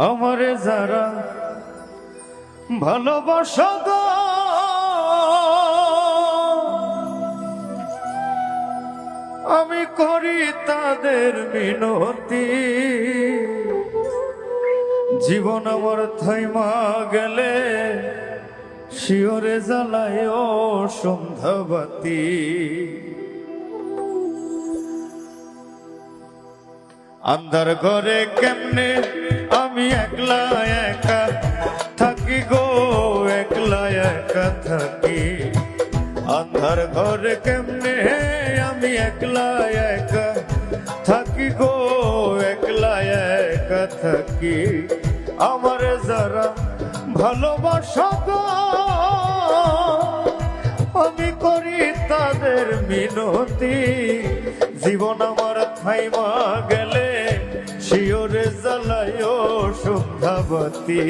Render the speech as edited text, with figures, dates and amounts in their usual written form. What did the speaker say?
আমারে যারা ভালোবাসা গো, আমি করি তাদের মিনতি। জীবন আমার থাইমা গেলে শিওরে জ্বালায় সন্ধ্যাবাতি। আন্ধার ঘরে কেমনে আমি একলা একা থাকি গো, একলা একা থাকি। আন্ধার ঘরে কেমনে আমি একলা একা থাকি গো, একলা একা থাকি। আমার যারা ভালোবাসা গো, আমি করি তাদের মিনতি। জীবন আমার থাইমা গেলে শিওরে জ্বালায় সন্ধ্যাবাতি।